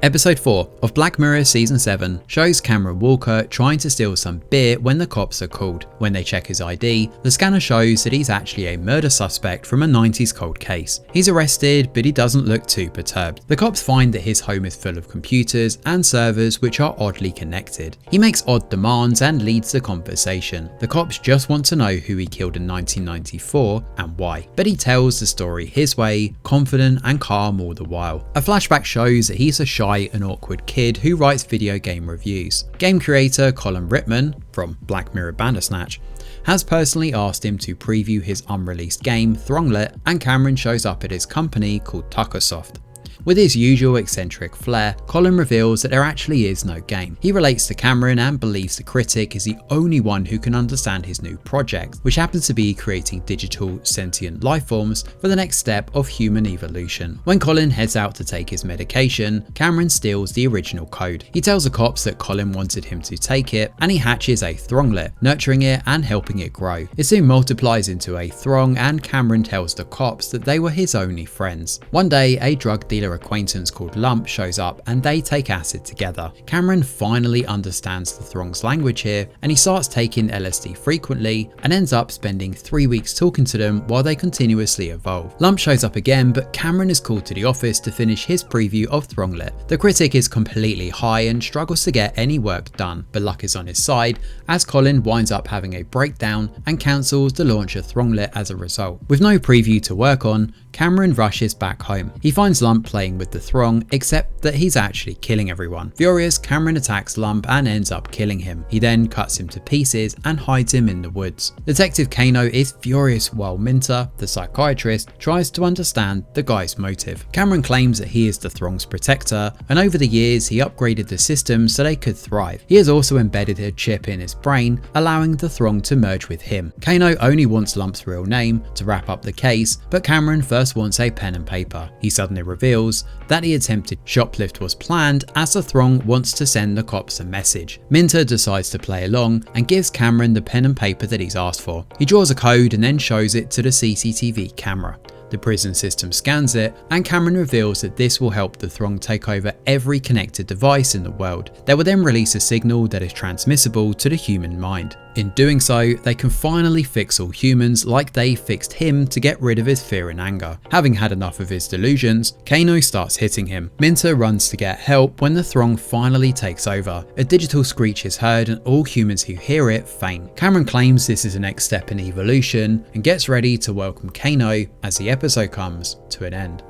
Episode 4 of Black Mirror Season 7 shows Cameron Walker trying to steal some beer when the cops are called. When they check his ID, the scanner shows that he's actually a murder suspect from a 90s cold case. He's arrested, but he doesn't look too perturbed. The cops find that his home is full of computers and servers which are oddly connected. He makes odd demands and leads the conversation. The cops just want to know who he killed in 1994 and why. But he tells the story his way, confident and calm all the while. A flashback shows that he's a shy and awkward kid who writes video game reviews. Game creator Colin Rittman, from Black Mirror Bandersnatch, has personally asked him to preview his unreleased game Thronglet, and Cameron shows up at his company called Tuckersoft. With his usual eccentric flair, Colin reveals that there actually is no game. He relates to Cameron and believes the critic is the only one who can understand his new project, which happens to be creating digital sentient lifeforms for the next step of human evolution. When Colin heads out to take his medication, Cameron steals the original code. He tells the cops that Colin wanted him to take it, and he hatches a Thronglet, nurturing it and helping it grow. It soon multiplies into a Throng, and Cameron tells the cops that they were his only friends. One day, a drug dealer acquaintance called Lump shows up and they take acid together. Cameron finally understands the Throng's language here, and he starts taking LSD frequently and ends up spending 3 weeks talking to them while they continuously evolve. Lump shows up again, but Cameron is called to the office to finish his preview of Thronglet. The critic is completely high and struggles to get any work done, but luck is on his side as Colin winds up having a breakdown and cancels the launch of Thronglet as a result. With no preview to work on, Cameron rushes back home. He finds Lump playing with the Throng, except that he's actually killing everyone. Furious, Cameron attacks Lump and ends up killing him. He then cuts him to pieces and hides him in the woods. Detective Kano is furious while Minter, the psychiatrist, tries to understand the guy's motive. Cameron claims that he is the Throng's protector, and over the years he upgraded the system so they could thrive. He has also embedded a chip in his brain, allowing the Throng to merge with him. Kano only wants Lump's real name to wrap up the case, but Cameron first wants a pen and paper. He suddenly reveals that the attempted shoplift was planned as the Throng wants to send the cops a message. Minter decides to play along and gives Cameron the pen and paper that he's asked for. He draws a code and then shows it to the CCTV camera. The prison system scans it, and Cameron reveals that this will help the Throng take over every connected device in the world. They will then release a signal that is transmissible to the human mind. In doing so, they can finally fix all humans like they fixed him to get rid of his fear and anger. Having had enough of his delusions, Kano starts hitting him. Minter runs to get help when the Throng finally takes over. A digital screech is heard and all humans who hear it faint. Cameron claims this is the next step in evolution and gets ready to welcome Kano as the episode comes to an end.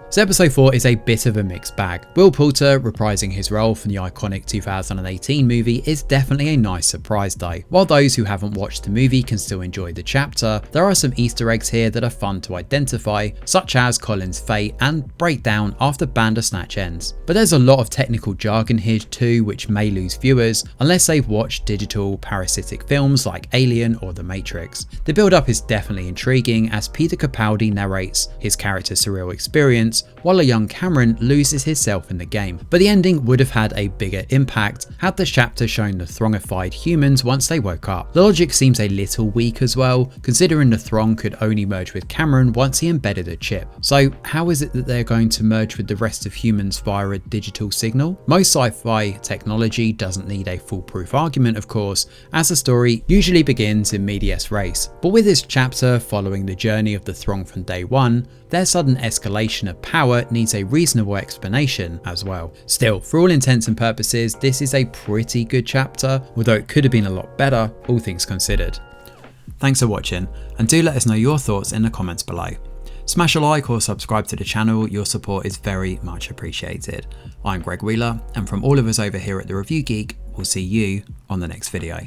So episode 4 is a bit of a mixed bag. Will Poulter reprising his role from the iconic 2018 movie is definitely a nice surprise though. While those who haven't watched the movie can still enjoy the chapter, there are some Easter eggs here that are fun to identify, such as Colin's fate and breakdown after Bandersnatch ends. But there's a lot of technical jargon here too, which may lose viewers unless they've watched digital parasitic films like Alien or The Matrix. The build up is definitely intriguing as Peter Capaldi narrates his character's surreal experience while a young Cameron loses himself in the game. But the ending would have had a bigger impact had the chapter shown the Throngified humans once they woke up. The logic seems a little weak as well, considering the Throng could only merge with Cameron once he embedded a chip. So how is it that they're going to merge with the rest of humans via a digital signal? Most sci-fi technology doesn't need a foolproof argument, of course, as the story usually begins in medias res. But with this chapter following the journey of the Throng from day one, their sudden escalation of power needs a reasonable explanation as well. Still, for all intents and purposes, this is a pretty good chapter, although it could have been a lot better, all things considered. Thanks for watching, and do let us know your thoughts in the comments below. Smash a like or subscribe to the channel, your support is very much appreciated. I'm Greg Wheeler, and from all of us over here at The Review Geek, we'll see you on the next video.